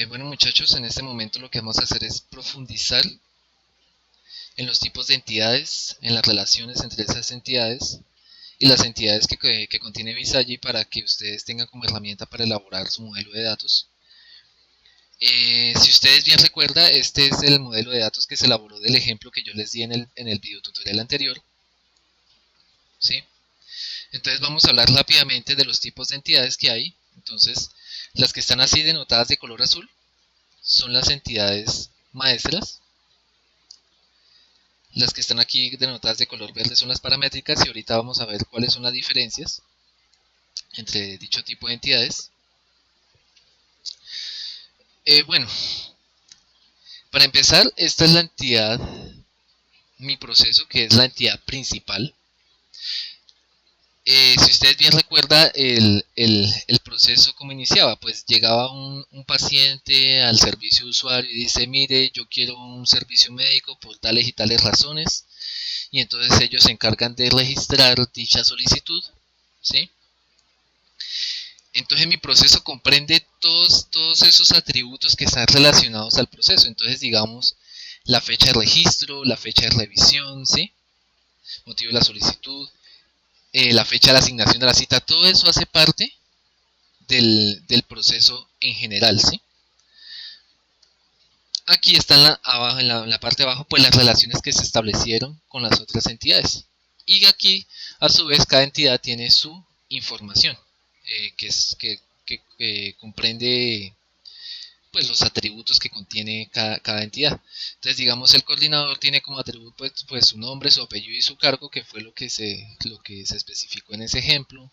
Bueno muchachos, en este momento lo que vamos a hacer es profundizar en los tipos de entidades, en las relaciones entre esas entidades y las entidades que contiene Visagi para que ustedes tengan como herramienta para elaborar su modelo de datos. Si ustedes bien recuerdan, este es el modelo de datos que se elaboró del ejemplo que yo les di en el video tutorial anterior, ¿sí? Entonces vamos a hablar rápidamente de los tipos de entidades que hay. Entonces, las que están así denotadas de color azul son las entidades maestras. Las que están aquí denotadas de color verde son las paramétricas y ahorita vamos a ver cuáles son las diferencias entre dicho tipo de entidades. Bueno, para empezar, esta es la entidad, mi proceso, que es la entidad principal. Si ustedes bien recuerdan el proceso como iniciaba, pues llegaba un paciente al servicio de usuario y dice, mire, yo quiero un servicio médico por tales y tales razones, y entonces ellos se encargan de registrar dicha solicitud, ¿sí? Entonces mi proceso comprende todos esos atributos que están relacionados al proceso. Entonces digamos la fecha de registro, la fecha de revisión, ¿sí? Motivo de la solicitud, la fecha de la asignación de la cita, todo eso hace parte del proceso en general, ¿sí? Aquí están abajo, en la parte de abajo, pues las relaciones que se establecieron con las otras entidades. Y aquí, a su vez, cada entidad tiene su información, que comprende pues los atributos que contiene cada entidad. Entonces, digamos, el coordinador tiene como atributo pues su nombre, su apellido y su cargo, que fue lo que se especificó en ese ejemplo.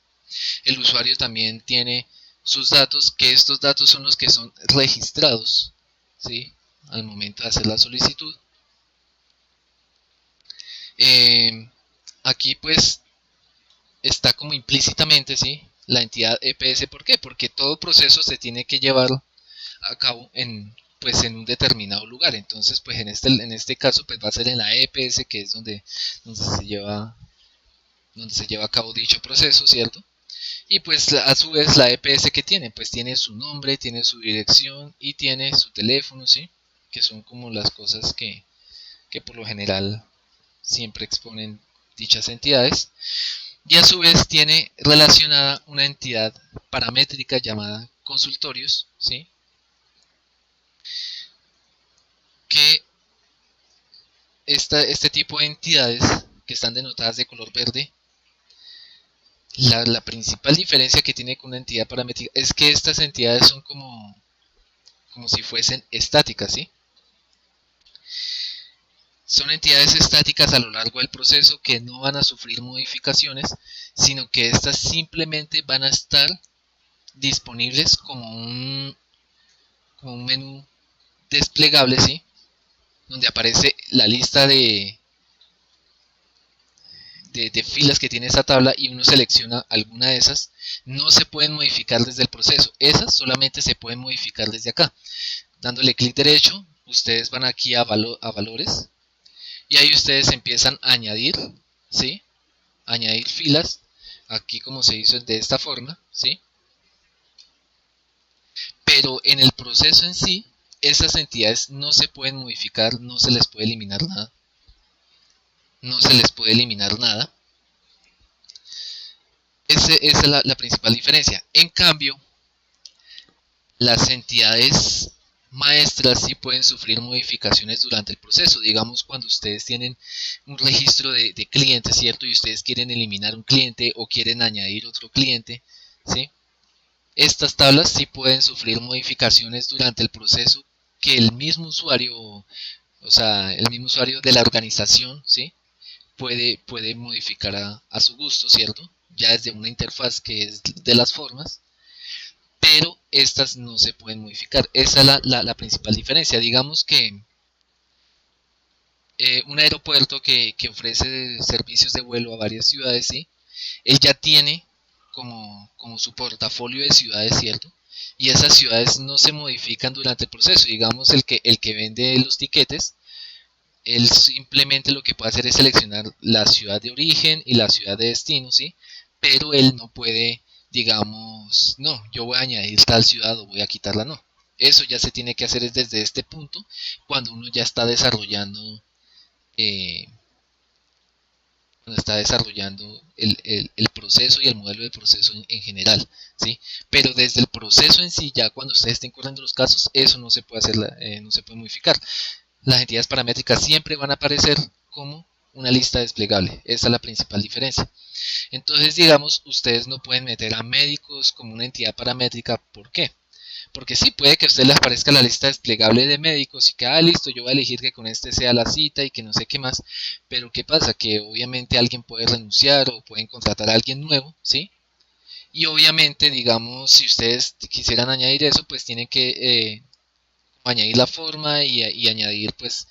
El usuario también tiene sus datos, que estos datos son los que son registrados, ¿sí? Al momento de hacer la solicitud. Eh, Aquí pues está como implícitamente, ¿sí? La entidad EPS. ¿Por qué? Porque todo proceso se tiene que llevar a cabo pues en un determinado lugar. Entonces, pues en este caso, pues va a ser en la EPS, que es donde se lleva a cabo dicho proceso, ¿cierto? Y pues a su vez la EPS que tiene, pues tiene su nombre, tiene su dirección y tiene su teléfono, ¿sí? Que son como las cosas que por lo general siempre exponen dichas entidades. Y a su vez tiene relacionada una entidad paramétrica llamada consultorios, ¿sí? Que este tipo de entidades que están denotadas de color verde, la principal diferencia que tiene con una entidad paramétrica es que estas entidades son como si fuesen estáticas, ¿sí? Son entidades estáticas a lo largo del proceso que no van a sufrir modificaciones, sino que estas simplemente van a estar disponibles como un menú desplegable, ¿sí? Donde aparece la lista de filas que tiene esa tabla y uno selecciona alguna de esas. No se pueden modificar desde el proceso, esas solamente se pueden modificar desde acá. Dándole clic derecho, ustedes van aquí a valores y ahí ustedes empiezan a añadir, ¿sí? Añadir filas, aquí como se hizo de esta forma, ¿sí? Pero en el proceso en sí, esas entidades no se pueden modificar, no se les puede eliminar nada. No se les puede eliminar nada. Esa es la principal diferencia. En cambio, las entidades maestras sí pueden sufrir modificaciones durante el proceso. Digamos, cuando ustedes tienen un registro de clientes, ¿cierto? Y ustedes quieren eliminar un cliente o quieren añadir otro cliente, ¿sí? Estas tablas sí pueden sufrir modificaciones durante el proceso que el mismo usuario, o sea, el mismo usuario de la organización, ¿sí? Puede modificar a su gusto, ¿cierto? Ya desde una interfaz que es de las formas, pero estas no se pueden modificar. Esa es la principal diferencia. Digamos que un aeropuerto que ofrece servicios de vuelo a varias ciudades, ¿sí? Él ya tiene como su portafolio de ciudades, ¿cierto? Y esas ciudades no se modifican durante el proceso. Digamos, el que vende los tiquetes, él simplemente lo que puede hacer es seleccionar la ciudad de origen y la ciudad de destino, ¿sí? Pero él no puede, digamos, no, yo voy a añadir tal ciudad o voy a quitarla, no. Eso ya se tiene que hacer desde este punto, cuando uno ya está desarrollando eh, el proceso y el modelo de proceso en general, ¿sí? Pero desde el proceso en sí, ya cuando ustedes estén corriendo los casos, eso no se puede hacer, no se puede modificar. Las entidades paramétricas siempre van a aparecer como una lista desplegable. Esa es la principal diferencia. Entonces, digamos, ustedes no pueden meter a médicos como una entidad paramétrica. ¿Por qué? Porque sí, puede que a ustedes les aparezca la lista desplegable de médicos y que, listo, yo voy a elegir que con este sea la cita y que no sé qué más. Pero ¿qué pasa? Que obviamente alguien puede renunciar o pueden contratar a alguien nuevo, ¿sí? Y obviamente, digamos, si ustedes quisieran añadir eso, pues tienen que añadir la forma y añadir, pues,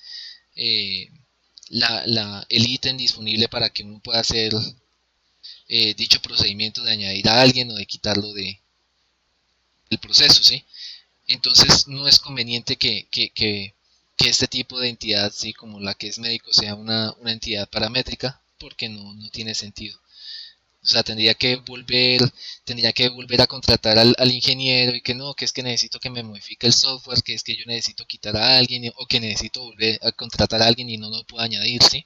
eh, el ítem disponible para que uno pueda hacer dicho procedimiento de añadir a alguien o de quitarlo del proceso, ¿sí? Entonces no es conveniente que este tipo de entidad, ¿sí? Como la que es médico, sea una entidad paramétrica, porque no tiene sentido. O sea, tendría que volver a contratar al ingeniero y que no, que es que necesito que me modifique el software, que es que yo necesito quitar a alguien o que necesito volver a contratar a alguien y no lo puedo añadir, ¿sí?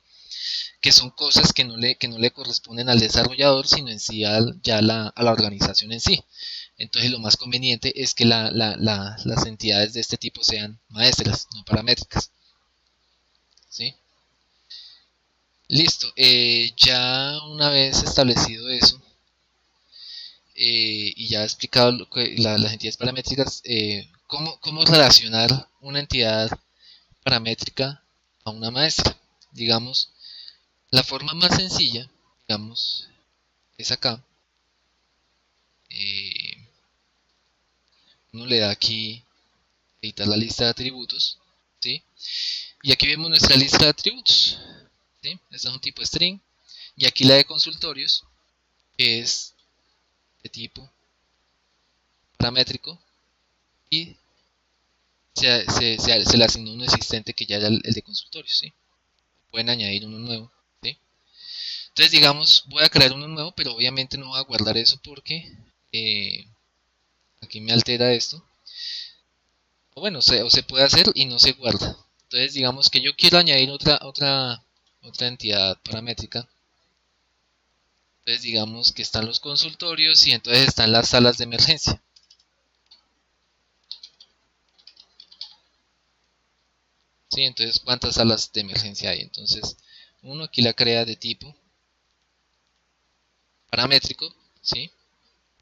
Que son cosas que no le corresponden al desarrollador, sino en sí a la organización en sí. Entonces lo más conveniente es que las entidades de este tipo sean maestras, no paramétricas. ¿Sí? Listo. Ya una vez establecido eso y ya he explicado las entidades paramétricas, cómo relacionar una entidad paramétrica a una maestra. Digamos, la forma más sencilla, digamos, es acá. Eh, Uno le da aquí editar la lista de atributos, ¿sí? Y aquí vemos nuestra lista de atributos, ¿sí? Este es un tipo string. Y aquí la de consultorios, que es de tipo paramétrico. Y se le asignó un existente que ya era el de consultorios, ¿sí? Pueden añadir uno nuevo, ¿sí? Entonces, digamos, voy a crear uno nuevo, pero obviamente no voy a guardar eso porque aquí me altera esto. O bueno, o se puede hacer y no se guarda. Entonces, digamos que yo quiero añadir otra entidad paramétrica. Entonces digamos que están los consultorios y entonces están las salas de emergencia. ¿Sí? Entonces, ¿cuántas salas de emergencia hay? Entonces, uno aquí la crea de tipo paramétrico, ¿sí?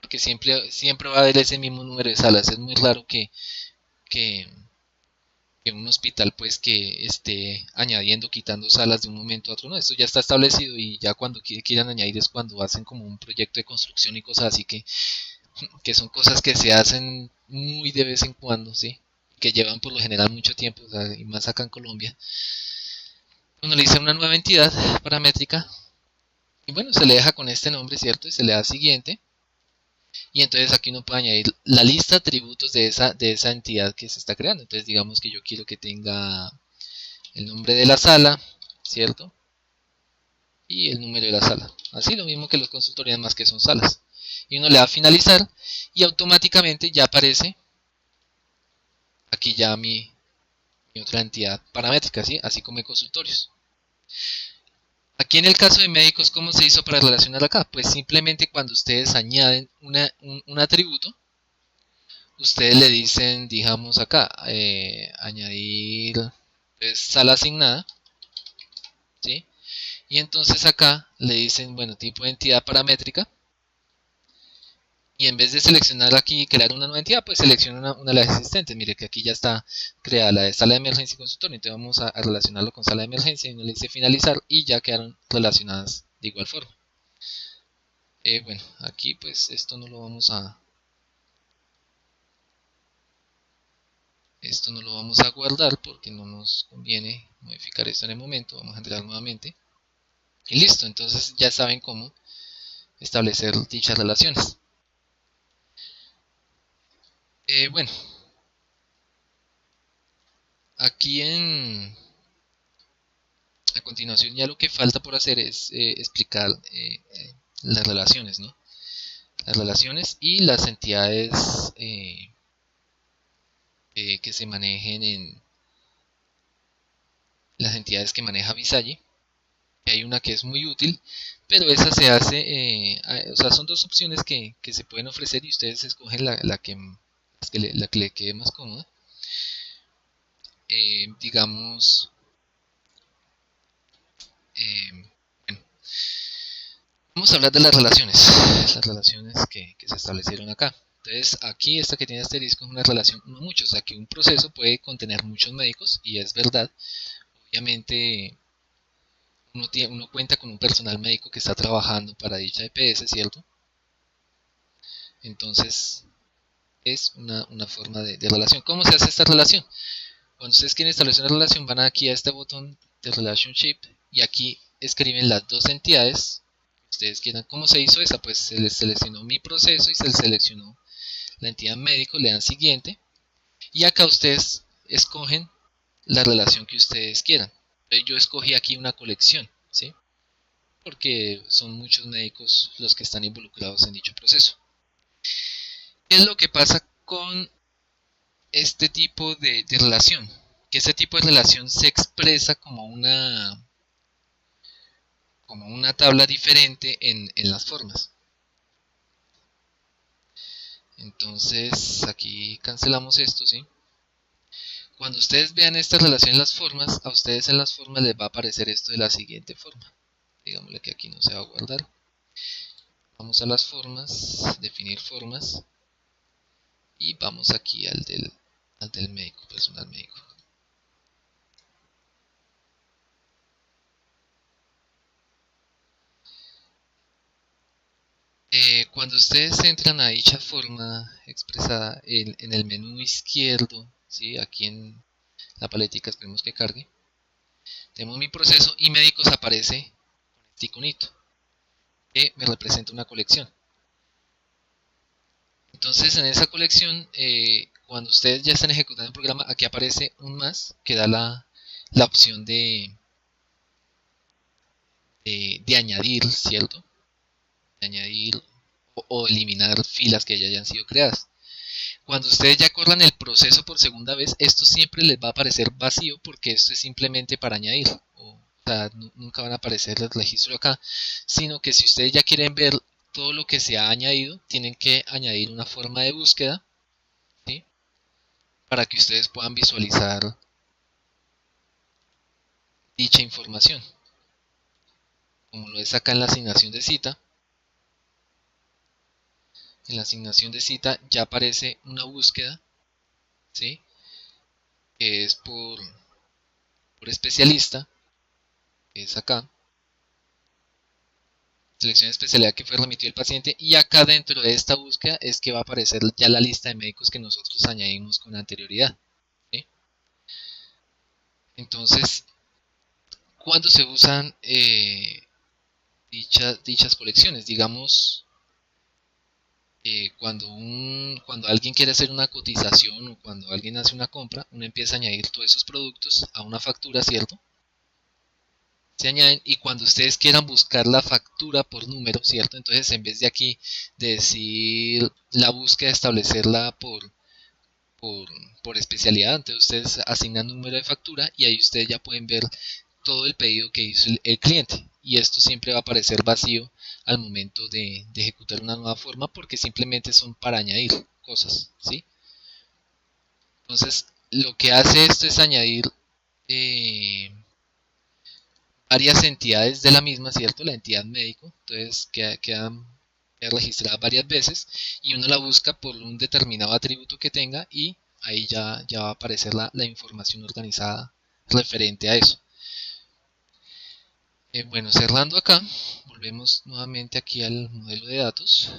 Porque siempre va a haber ese mismo número de salas. Es muy raro que, que un hospital pues que esté añadiendo, quitando salas de un momento a otro. No, esto ya está establecido y ya cuando quieran añadir es cuando hacen como un proyecto de construcción y cosas así que son cosas que se hacen muy de vez en cuando, ¿sí? Que llevan por lo general mucho tiempo, o sea, y más acá en Colombia. Uno le dice una nueva entidad paramétrica y bueno, se le deja con este nombre, ¿cierto? Y se le da siguiente. Y entonces aquí uno puede añadir la lista de atributos de esa entidad que se está creando. Entonces digamos que yo quiero que tenga el nombre de la sala, ¿cierto? Y el número de la sala. Así lo mismo que los consultorios más que son salas. Y uno le da a finalizar y automáticamente ya aparece aquí ya mi otra entidad paramétrica, ¿sí? Así como en consultorios. Aquí en el caso de médicos, ¿cómo se hizo para relacionar acá? Pues simplemente cuando ustedes añaden un atributo, ustedes le dicen, digamos acá, añadir pues, sala asignada, ¿sí? Y entonces acá le dicen, bueno, tipo de entidad paramétrica, y en vez de seleccionar aquí y crear una nueva entidad, pues selecciona una de las existentes. Mire que aquí ya está creada la de sala de emergencia y consultorio, entonces vamos a relacionarlo con sala de emergencia y uno le dice finalizar y ya quedaron relacionadas de igual forma. Bueno, aquí pues esto no lo vamos a guardar porque no nos conviene modificar esto en el momento. Vamos a entrar nuevamente y listo. Entonces ya saben cómo establecer dichas relaciones. Bueno, aquí a continuación ya lo que falta por hacer es explicar las relaciones, ¿no? Las relaciones y las entidades que se manejen en las entidades que maneja Visalle. Hay una que es muy útil, pero esa se hace, o sea, son dos opciones que se pueden ofrecer y ustedes escogen la que le quede más cómoda. Digamos, bueno, vamos a hablar de las relaciones que se establecieron acá. Entonces, aquí esta que tiene asterisco es una relación uno a muchos, o sea que un proceso puede contener muchos médicos, y es verdad. Obviamente, uno cuenta con un personal médico que está trabajando para dicha EPS, ¿cierto? Entonces, es una forma de relación. ¿Cómo se hace esta relación? Cuando ustedes quieren establecer una relación, van aquí a este botón de Relationship y aquí escriben las dos entidades que ustedes quieran. ¿Cómo se hizo esa? Pues se les seleccionó mi proceso y se les seleccionó la entidad médico, le dan siguiente y acá ustedes escogen la relación que ustedes quieran. Entonces yo escogí aquí una colección, ¿sí? Porque son muchos médicos los que están involucrados en dicho proceso. ¿Qué es lo que pasa con este tipo de relación? Que este tipo de relación se expresa como una tabla diferente en las formas. Entonces aquí cancelamos esto, ¿sí? Cuando ustedes vean esta relación en las formas, a ustedes en las formas les va a aparecer esto de la siguiente forma. Digámosle que aquí no se va a guardar. Vamos a las formas, definir formas, y vamos aquí al del médico, personal médico. Cuando ustedes entran a dicha forma expresada en el menú izquierdo, ¿sí? Aquí en la paletica, esperemos que cargue, tenemos mi proceso y médicos aparece con este iconito que me representa una colección. Entonces en esa colección, cuando ustedes ya están ejecutando el programa, aquí aparece un más que da la opción de añadir, ¿cierto? De añadir o eliminar filas que ya hayan sido creadas. Cuando ustedes ya corran el proceso por segunda vez, esto siempre les va a aparecer vacío porque esto es simplemente para añadir. O sea, nunca van a aparecer el registro acá, sino que si ustedes ya quieren ver todo lo que se ha añadido, tienen que añadir una forma de búsqueda, ¿sí? Para que ustedes puedan visualizar dicha información. Como lo es acá en la asignación de cita, en la asignación de cita ya aparece una búsqueda, ¿sí? Que es por especialista, que es acá. Seleccione especialidad que fue remitido el paciente y acá dentro de esta búsqueda es que va a aparecer ya la lista de médicos que nosotros añadimos con anterioridad, ¿sí? Entonces, ¿cuándo se usan dichas colecciones? Digamos, cuando alguien quiere hacer una cotización o cuando alguien hace una compra, uno empieza a añadir todos esos productos a una factura, ¿cierto? Se añaden y cuando ustedes quieran buscar la factura por número, ¿cierto? Entonces en vez de aquí decir la búsqueda, establecerla por, por especialidad, entonces ustedes asignan un número de factura y ahí ustedes ya pueden ver todo el pedido que hizo el cliente, y esto siempre va a aparecer vacío al momento de ejecutar una nueva forma porque simplemente son para añadir cosas, ¿sí? Entonces lo que hace esto es añadir eh, varias entidades de la misma, ¿cierto? La entidad médico, entonces queda registrada varias veces y uno la busca por un determinado atributo que tenga y ahí ya va a aparecer la información organizada referente a eso. Bueno, cerrando acá, volvemos nuevamente aquí al modelo de datos.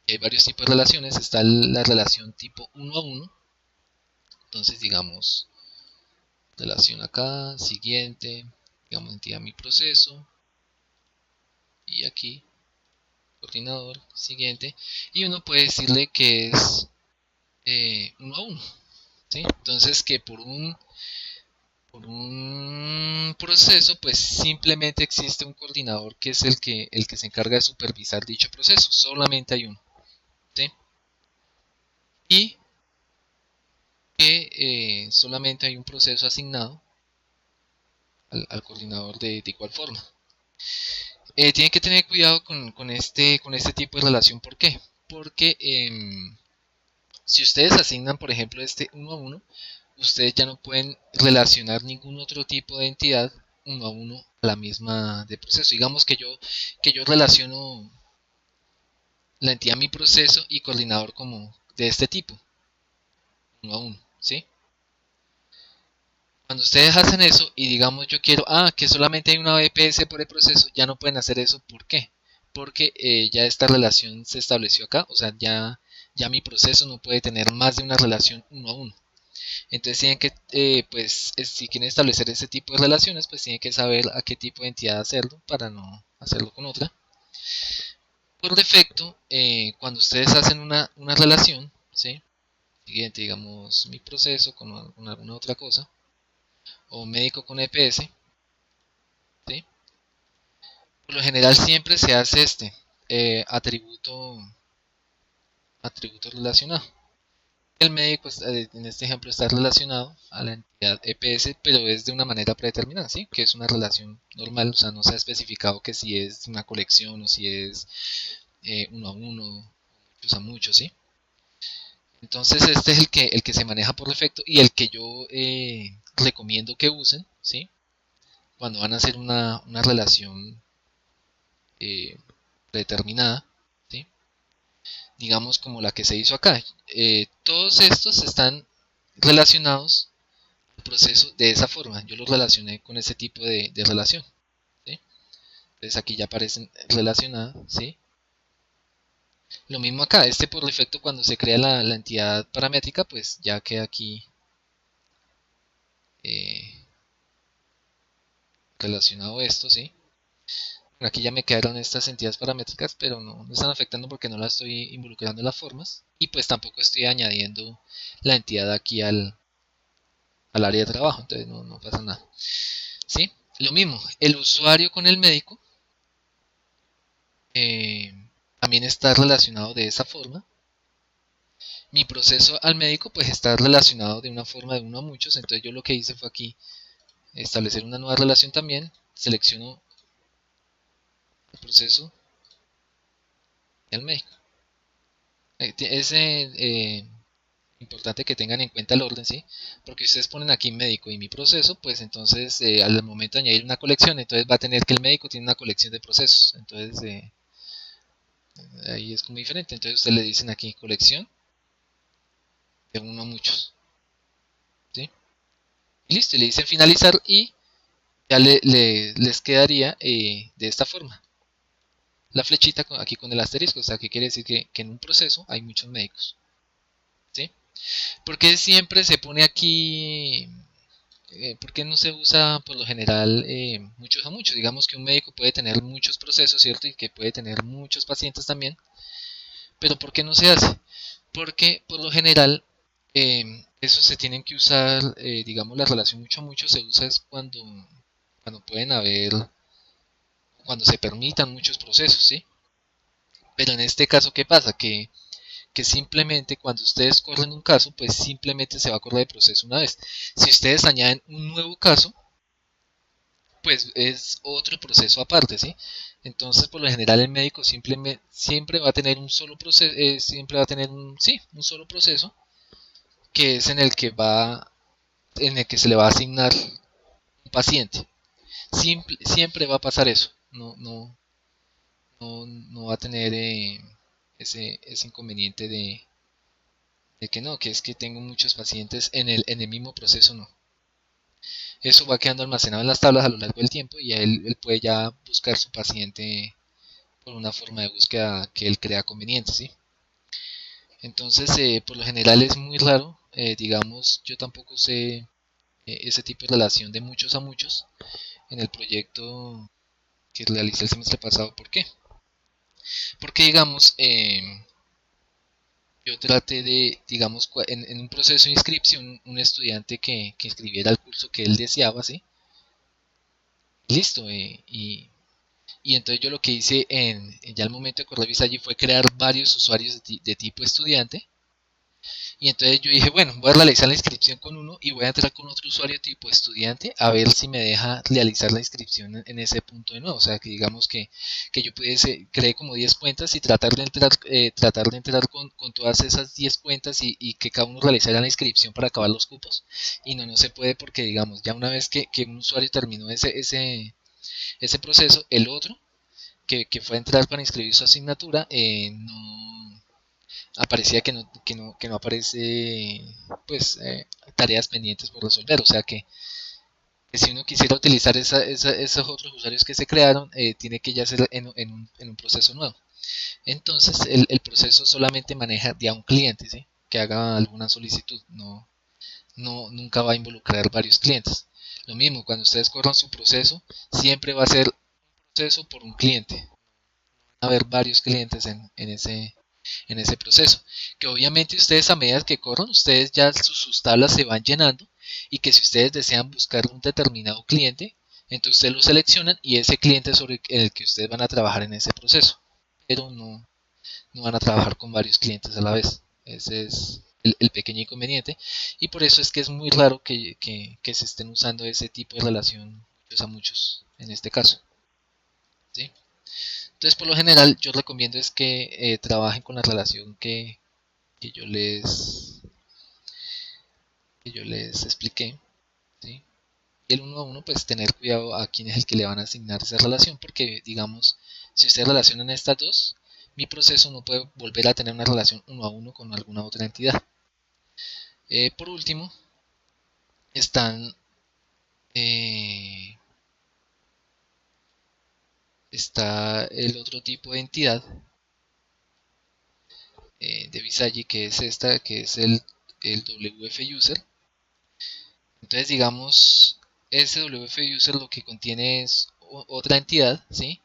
Hay varios tipos de relaciones, está la relación tipo 1 a 1, entonces digamos, relación acá, siguiente, digamos entidad mi proceso, y aquí coordinador, siguiente, y uno puede decirle que es 1 a 1, ¿sí? Entonces que por un proceso pues simplemente existe un coordinador que es el que se encarga de supervisar dicho proceso, solamente hay uno, ¿sí? Y que solamente hay un proceso asignado al coordinador de igual forma. Tienen que tener cuidado con este tipo de relación. ¿Por qué? Porque si ustedes asignan, por ejemplo, este uno a uno, ustedes ya no pueden relacionar ningún otro tipo de entidad uno a uno a la misma de proceso. Digamos que yo relaciono la entidad mi proceso y coordinador como de este tipo, uno a uno, ¿sí? Cuando ustedes hacen eso y digamos yo quiero, que solamente hay una BPS por el proceso, ya no pueden hacer eso. ¿Por qué? Porque ya esta relación se estableció acá, o sea, ya mi proceso no puede tener más de una relación uno a uno. Entonces tienen que, pues, si quieren establecer ese tipo de relaciones, pues tienen que saber a qué tipo de entidad hacerlo para no hacerlo con otra. Por defecto, cuando ustedes hacen una relación, ¿sí? Siguiente, digamos, mi proceso con alguna otra cosa, o médico con EPS, ¿sí? Por lo general siempre se hace atributo relacionado. El médico, en este ejemplo, está relacionado a la entidad EPS, pero es de una manera predeterminada, ¿sí? Que es una relación normal, o sea, no se ha especificado que si es una colección o si es uno a uno, muchos a muchos, ¿sí? Entonces este es el que se maneja por defecto y el que yo recomiendo que usen, ¿sí? Cuando van a hacer una relación eh, predeterminada, ¿sí? Digamos como la que se hizo acá. Todos estos están relacionados al proceso de esa forma. Yo los relacioné con ese tipo de relación, ¿sí? Entonces aquí ya aparecen relacionadas, ¿sí? Lo mismo acá, por defecto cuando se crea la entidad paramétrica, pues ya queda aquí eh, relacionado esto, ¿sí? Aquí ya me quedaron estas entidades paramétricas, pero no están afectando porque no las estoy involucrando en las formas. Y pues tampoco estoy añadiendo la entidad aquí al área de trabajo, entonces no pasa nada. ¿Sí? Lo mismo, el usuario con el médico eh, también está relacionado de esa forma. Mi proceso al médico pues está relacionado de una forma de uno a muchos, entonces yo lo que hice fue aquí establecer una nueva relación también, selecciono el proceso y el médico. Es importante que tengan en cuenta el orden, ¿sí? Porque si ustedes ponen aquí médico y mi proceso, pues entonces al momento de añadir una colección, entonces va a tener que el médico tiene una colección de procesos, entonces ahí es como diferente, entonces ustedes le dicen aquí colección de uno a muchos, ¿sí? Y listo, y le dicen finalizar y ya les quedaría de esta forma. La flechita aquí con el asterisco, o sea, que quiere decir que en un proceso hay muchos médicos, ¿sí? Porque siempre se pone aquí, ¿por qué no se usa por lo general muchos a muchos? Digamos que un médico puede tener muchos procesos, ¿cierto? Y que puede tener muchos pacientes también, pero ¿por qué no se hace? Porque por lo general eso se tienen que usar, digamos, la relación mucho a mucho se usa es cuando pueden haber, cuando se permitan muchos procesos, ¿sí? Pero en este caso, ¿qué pasa? Que simplemente cuando ustedes corren un caso, pues simplemente se va a correr el proceso una vez. Si ustedes añaden un nuevo caso, pues es otro proceso aparte, ¿sí? Entonces, por lo general, el médico simplemente siempre va a tener un solo proceso, siempre va a tener un solo proceso, que es en el que se le va a asignar un paciente. Siempre va a pasar eso. No va a tener ese inconveniente de que no, que es que tengo muchos pacientes en el mismo proceso, no. Eso va quedando almacenado en las tablas a lo largo del tiempo y él puede ya buscar su paciente por una forma de búsqueda que él crea conveniente, ¿sí? Entonces, por lo general es muy raro, digamos, yo tampoco sé ese tipo de relación de muchos a muchos en el proyecto que realicé el semestre pasado. ¿Por qué? Porque, digamos, yo traté de, digamos, en un proceso de inscripción, un estudiante que inscribiera el curso que él deseaba, ¿sí? Listo, y entonces yo lo que hice ya al momento de correr visa allí fue crear varios usuarios de tipo estudiante Y entonces yo dije, bueno, voy a realizar la inscripción con uno y voy a entrar con otro usuario tipo estudiante a ver si me deja realizar la inscripción en ese punto de nuevo. O sea, que digamos que yo pudiese, creé como 10 cuentas y tratar de entrar con todas esas 10 cuentas y que cada uno realizara la inscripción para acabar los cupos. Y no se puede porque, digamos, ya una vez que un usuario terminó ese proceso, el otro que fue a entrar para inscribir su asignatura, no aparecía que no aparece pues tareas pendientes por resolver, o sea que si uno quisiera utilizar esos otros usuarios que se crearon, tiene que ya ser en un proceso nuevo. Entonces el proceso solamente maneja de a un cliente, ¿sí? Que haga alguna solicitud, nunca va a involucrar varios clientes. Lo mismo, cuando ustedes corran su proceso, siempre va a ser un proceso por un cliente. Va a haber varios clientes en ese proceso. Que obviamente ustedes a medida que corran, ustedes ya sus tablas se van llenando y que si ustedes desean buscar un determinado cliente, entonces ustedes lo seleccionan y ese cliente es sobre el que ustedes van a trabajar en ese proceso. Pero no van a trabajar con varios clientes a la vez. Ese es el pequeño inconveniente. Y por eso es que es muy raro que se estén usando ese tipo de relación muchos a muchos en este caso. ¿Sí? Entonces, por lo general, yo recomiendo es que trabajen con la relación que yo que yo les expliqué, ¿sí? Y el uno a uno, pues tener cuidado a quién es el que le van a asignar esa relación, porque digamos, si ustedes relacionan estas dos, mi proceso no puede volver a tener una relación uno a uno con alguna otra entidad. Por último, están eh, está el otro tipo de entidad de Visagi, que es esta, que es el WF User. Entonces, digamos, ese WF User lo que contiene es otra entidad, ¿sí?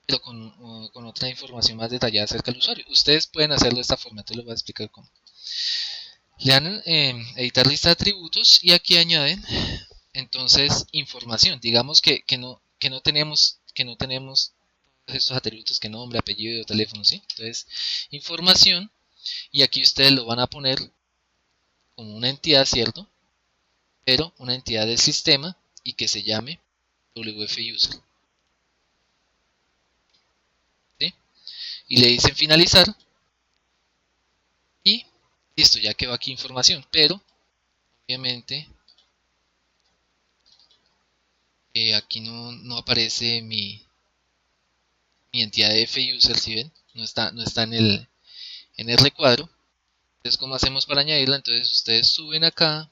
Pero con otra información más detallada acerca del usuario. Ustedes pueden hacerlo de esta forma, te lo voy a explicar cómo. Le dan editar lista de atributos y aquí añaden entonces información. Digamos que no tenemos estos atributos que nombre, apellido, teléfono, ¿sí? Entonces, información y aquí ustedes lo van a poner como una entidad, ¿cierto? Pero una entidad del sistema y que se llame WF User, ¿sí? Y le dicen finalizar y listo, ya quedó aquí información, pero obviamente aquí no aparece mi entidad de F-User, si ven, no está en el recuadro. Entonces, ¿cómo hacemos para añadirla? Entonces, ustedes suben acá,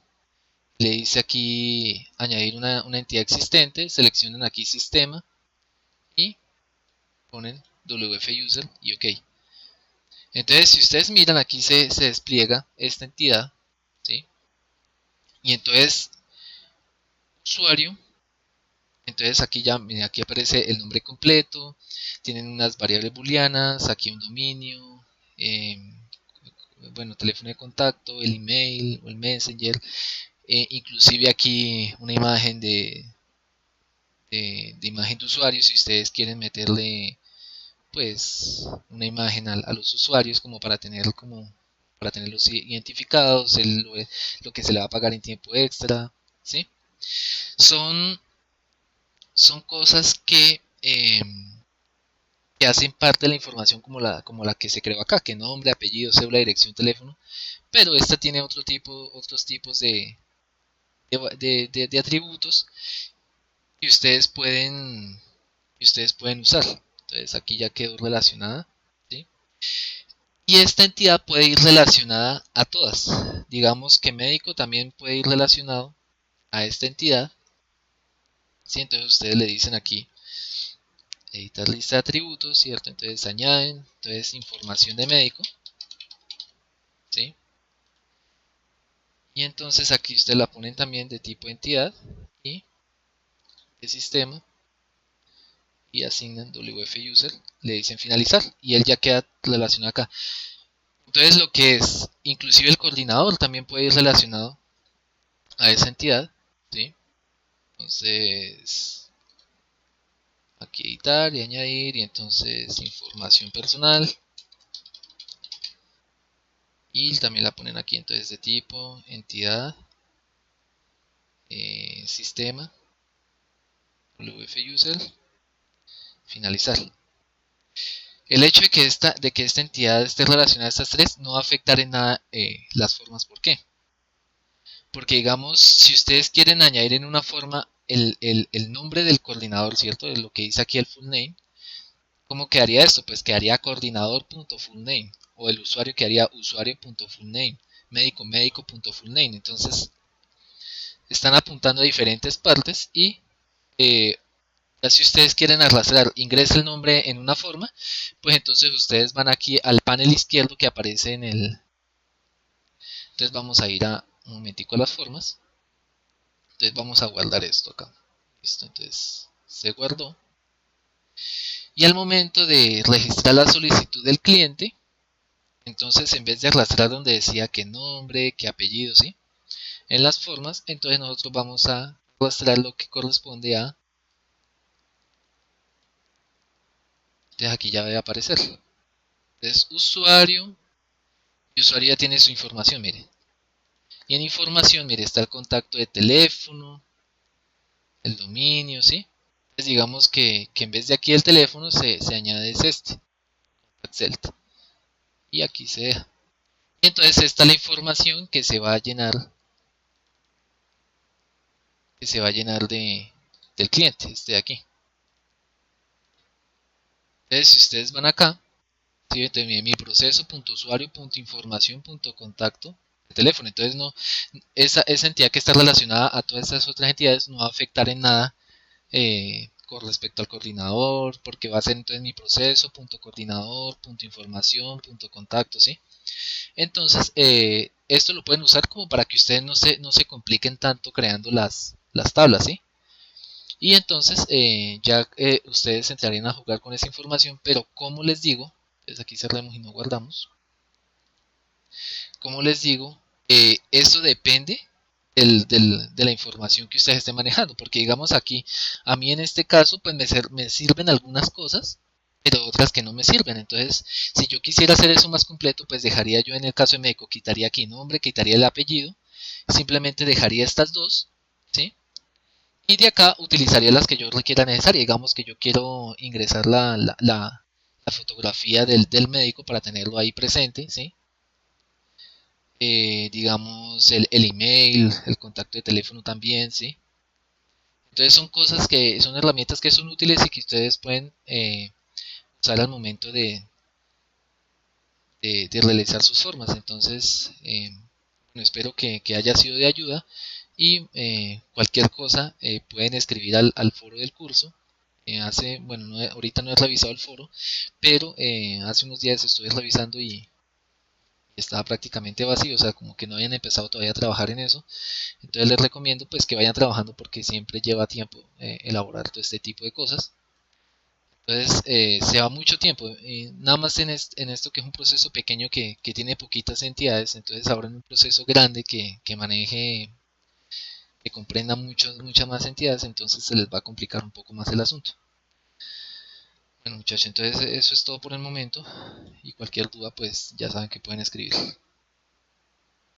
le dice aquí añadir una entidad existente, seleccionan aquí sistema y ponen WF-User y OK. Entonces, si ustedes miran, aquí se despliega esta entidad, ¿sí? Y entonces, usuario. Entonces aquí ya, aquí aparece el nombre completo, tienen unas variables booleanas, aquí un dominio, eh, bueno, teléfono de contacto, el email o el messenger, inclusive aquí una imagen de imagen de usuario si ustedes quieren meterle pues una imagen a los usuarios como para tenerlos identificados, lo que se le va a pagar en tiempo extra, ¿sí? Son, son cosas que hacen parte de la información como la que se creó acá, que nombre, apellido, cédula, dirección, teléfono, pero esta tiene otros tipos de atributos que ustedes pueden usar. Entonces aquí ya quedó relacionada, ¿sí? Y esta entidad puede ir relacionada a todas. Digamos que médico también puede ir relacionado a esta entidad, ¿sí? Entonces ustedes le dicen aquí editar lista de atributos, ¿cierto? Entonces añaden, entonces información de médico, ¿sí? Y entonces aquí ustedes la ponen también de tipo entidad y de sistema y asignan WF User, le dicen finalizar y él ya queda relacionado acá. Entonces lo que es, inclusive el coordinador también puede ir relacionado a esa entidad, ¿sí? Entonces aquí editar y añadir y entonces información personal y también la ponen aquí entonces de tipo entidad sistema wfuser finalizar. El hecho de que esta entidad esté relacionada a estas tres no va a afectar en nada las formas. ¿Por qué? Porque digamos, si ustedes quieren añadir en una forma el nombre del coordinador, ¿cierto? De lo que dice aquí el full name, ¿cómo quedaría esto? Pues quedaría coordinador.fullname o el usuario quedaría usuario.fullname, médico.fullname. Entonces, están apuntando a diferentes partes y ya si ustedes quieren arrastrar, ingresa el nombre en una forma, pues entonces ustedes van aquí al panel izquierdo que aparece en el... Entonces vamos a ir a un momentico a las formas. Entonces vamos a guardar esto acá. Listo, entonces se guardó. Y al momento de registrar la solicitud del cliente, entonces en vez de arrastrar donde decía que nombre, que apellido, ¿sí? En las formas, entonces nosotros vamos a arrastrar lo que corresponde a... Entonces aquí ya debe aparecer. Entonces usuario, y usuario ya tiene su información, mire. Y en información, mire, está el contacto de teléfono, el dominio, ¿sí? Entonces digamos que en vez de aquí el teléfono se añade este, Celta. Y aquí se deja. Y entonces esta es la información que se va a llenar del cliente, este de aquí. Entonces si ustedes van acá, ¿sí? Entonces mi proceso.usuario.información.contacto el teléfono. Entonces no, esa entidad que está relacionada a todas estas otras entidades no va a afectar en nada con respecto al coordinador, porque va a ser entonces mi proceso.coordinador.información.contacto, ¿sí? Entonces, esto lo pueden usar como para que ustedes no se compliquen tanto creando las tablas, ¿sí? Y entonces ya ustedes entrarían a jugar con esa información, pero como les digo, entonces aquí cerremos y no guardamos. Como les digo, eso depende de la información que ustedes estén manejando, porque digamos aquí, a mí en este caso, pues me sirven algunas cosas, pero otras que no me sirven. Entonces, si yo quisiera hacer eso más completo, pues dejaría yo en el caso de médico, quitaría aquí nombre, quitaría el apellido, simplemente dejaría estas dos, ¿sí? Y de acá utilizaría las que yo requiera necesaria. Digamos que yo quiero ingresar la fotografía del médico para tenerlo ahí presente, ¿sí? Digamos el email, el contacto de teléfono también, ¿sí? Entonces son cosas que son herramientas que son útiles y que ustedes pueden usar al momento de realizar sus formas. Entonces, bueno, espero que haya sido de ayuda y cualquier cosa pueden escribir al foro del curso. Bueno, ahorita no he revisado el foro, pero hace unos días estuve revisando y estaba prácticamente vacío, o sea, como que no habían empezado todavía a trabajar en eso. Entonces les recomiendo pues que vayan trabajando porque siempre lleva tiempo elaborar todo este tipo de cosas. Entonces se va mucho tiempo, nada más en esto que es un proceso pequeño que tiene poquitas entidades, entonces ahora en un proceso grande que maneje, que comprenda muchas más entidades, entonces se les va a complicar un poco más el asunto. Bueno muchachos, entonces eso es todo por el momento y cualquier duda pues ya saben que pueden escribir.